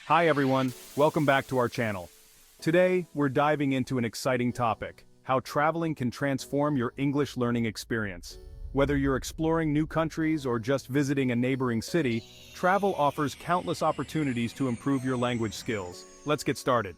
Hi everyone, welcome back to our channel. Today, we're diving into an exciting topic, how traveling can transform your English learning experience. Whether you're exploring new countries or just visiting a neighboring city, travel offers countless opportunities to improve your language skills. Let's get started.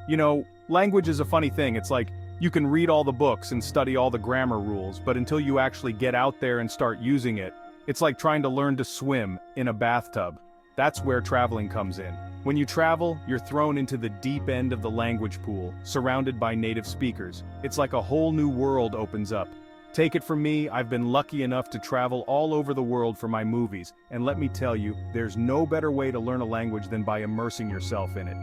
You know, language is a funny thing. It's like, you can read all the books and study all the grammar rules, but until you actually get out there and start using it, it's like trying to learn to swim in a bathtub. That's where traveling comes in. When you travel, you're thrown into the deep end of the language pool, surrounded by native speakers. It's like a whole new world opens up. Take it from me, I've been lucky enough to travel all over the world for my movies, and let me tell you, there's no better way to learn a language than by immersing yourself in it.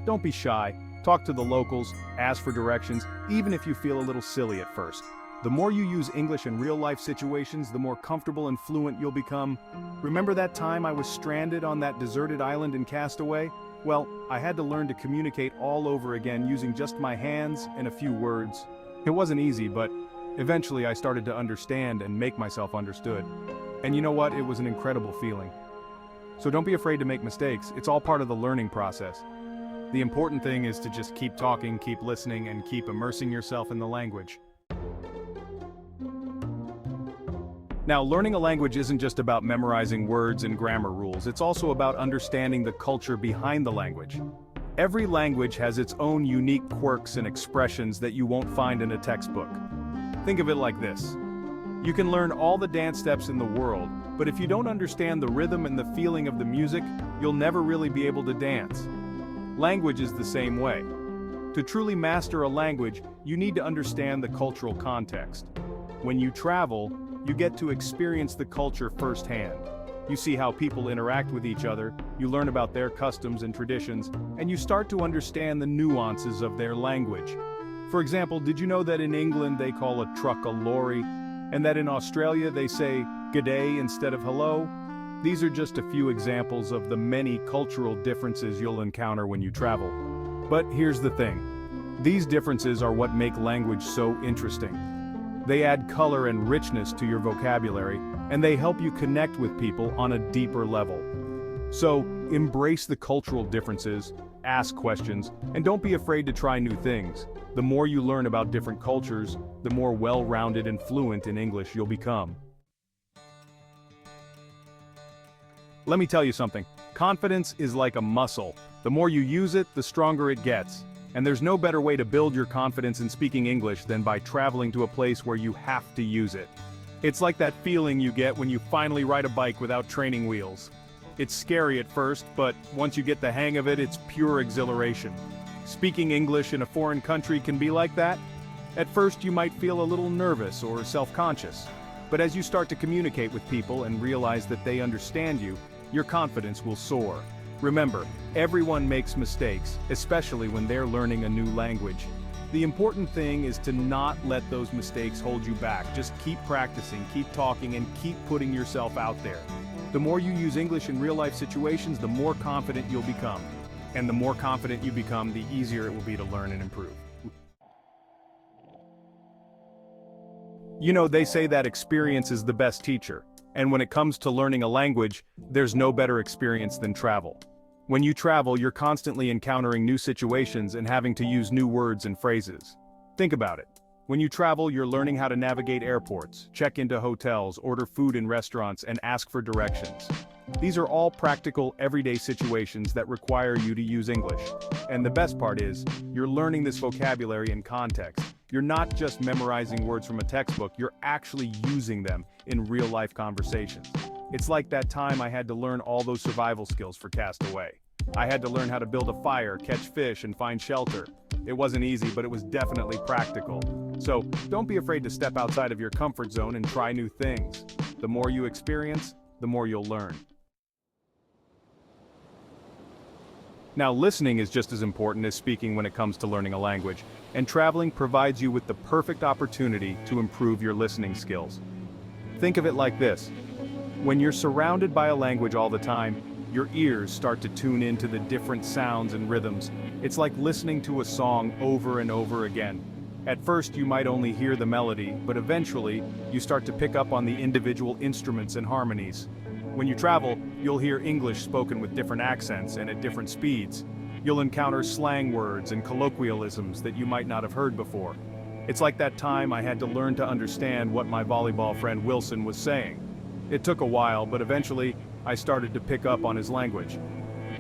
Don't be shy, talk to the locals, ask for directions, even if you feel a little silly at first. The more you use English in real-life situations, the more comfortable and fluent you'll become. Remember that time I was stranded on that deserted island in Castaway? Well, I had to learn to communicate all over again using just my hands and a few words. It wasn't easy, but eventually I started to understand and make myself understood. And you know what? It was an incredible feeling. So don't be afraid to make mistakes. It's all part of the learning process. The important thing is to just keep talking, keep listening, and keep immersing yourself in the language. Now, learning a language isn't just about memorizing words and grammar rules, it's also about understanding the culture behind the language. Every language has its own unique quirks and expressions that you won't find in a textbook. Think of it like this. You can learn all the dance steps in the world, but if you don't understand the rhythm and the feeling of the music, you'll never really be able to dance. Language is the same way. To truly master a language, you need to understand the cultural context. When you travel, you get to experience the culture firsthand. You see how people interact with each other, you learn about their customs and traditions, and you start to understand the nuances of their language. For example, did you know that in England they call a truck a lorry, and that in Australia they say "g'day" instead of "hello"? These are just a few examples of the many cultural differences you'll encounter when you travel. But here's the thing. These differences are what make language so interesting. They add color and richness to your vocabulary, and they help you connect with people on a deeper level. So, embrace the cultural differences, ask questions, and don't be afraid to try new things. The more you learn about different cultures, the more well-rounded and fluent in English you'll become. Let me tell you something. Confidence is like a muscle. The more you use it, the stronger it gets. And there's no better way to build your confidence in speaking English than by traveling to a place where you have to use it. It's like that feeling you get when you finally ride a bike without training wheels. It's scary at first, but once you get the hang of it, it's pure exhilaration. Speaking English in a foreign country can be like that. At first you might feel a little nervous or self-conscious. But as you start to communicate with people and realize that they understand you, your confidence will soar. Remember, everyone makes mistakes, especially when they're learning a new language. The important thing is to not let those mistakes hold you back. Just keep practicing, keep talking, and keep putting yourself out there. The more you use English in real-life situations, the more confident you'll become. And the more confident you become, the easier it will be to learn and improve. You know, they say that experience is the best teacher. And when it comes to learning a language, there's no better experience than travel. When you travel, you're constantly encountering new situations and having to use new words and phrases. Think about it. When you travel, you're learning how to navigate airports, check into hotels, order food in restaurants, and ask for directions. These are all practical, everyday situations that require you to use English. And the best part is, you're learning this vocabulary in context. You're not just memorizing words from a textbook, you're actually using them in real-life conversations. It's like that time I had to learn all those survival skills for Castaway. I had to learn how to build a fire, catch fish, and find shelter. It wasn't easy, but it was definitely practical. So, don't be afraid to step outside of your comfort zone and try new things. The more you experience, the more you'll learn. Now, listening is just as important as speaking when it comes to learning a language, and traveling provides you with the perfect opportunity to improve your listening skills. Think of it like this. When you're surrounded by a language all the time, your ears start to tune into the different sounds and rhythms. It's like listening to a song over and over again. At first you might only hear the melody, but eventually you start to pick up on the individual instruments and harmonies. When you travel, you'll hear English spoken with different accents and at different speeds. You'll encounter slang words and colloquialisms that you might not have heard before. It's like that time I had to learn to understand what my volleyball friend Wilson was saying. It took a while, but eventually, I started to pick up on his language.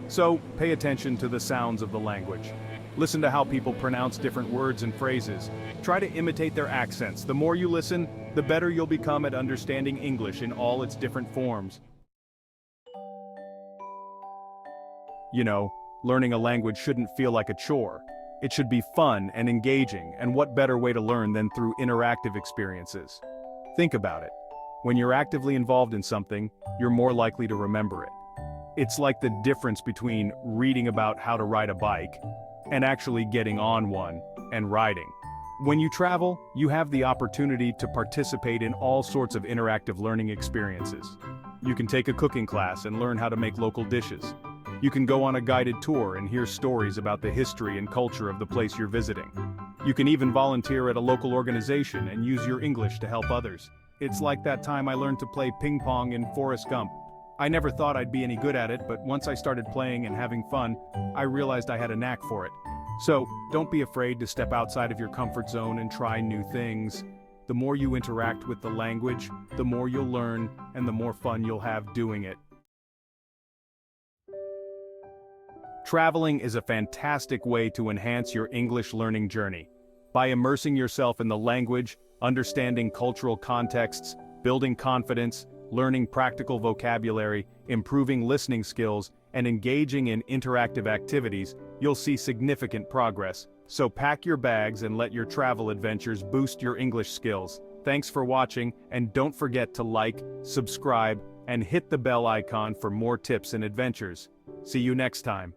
So, pay attention to the sounds of the language. Listen to how people pronounce different words and phrases. Try to imitate their accents. The more you listen, the better you'll become at understanding English in all its different forms. You know, learning a language shouldn't feel like a chore. It should be fun and engaging, and what better way to learn than through interactive experiences? Think about it. When you're actively involved in something, you're more likely to remember it. It's like the difference between reading about how to ride a bike and actually getting on one and riding. When you travel, you have the opportunity to participate in all sorts of interactive learning experiences. You can take a cooking class and learn how to make local dishes. You can go on a guided tour and hear stories about the history and culture of the place you're visiting. You can even volunteer at a local organization and use your English to help others. It's like that time I learned to play ping pong in Forrest Gump. I never thought I'd be any good at it, but once I started playing and having fun, I realized I had a knack for it. So, don't be afraid to step outside of your comfort zone and try new things. The more you interact with the language, the more you'll learn, and the more fun you'll have doing it. Traveling is a fantastic way to enhance your English learning journey. By immersing yourself in the language, understanding cultural contexts, building confidence, learning practical vocabulary, improving listening skills, and engaging in interactive activities, you'll see significant progress. So pack your bags and let your travel adventures boost your English skills. Thanks for watching, and don't forget to like, subscribe, and hit the bell icon for more tips and adventures. See you next time.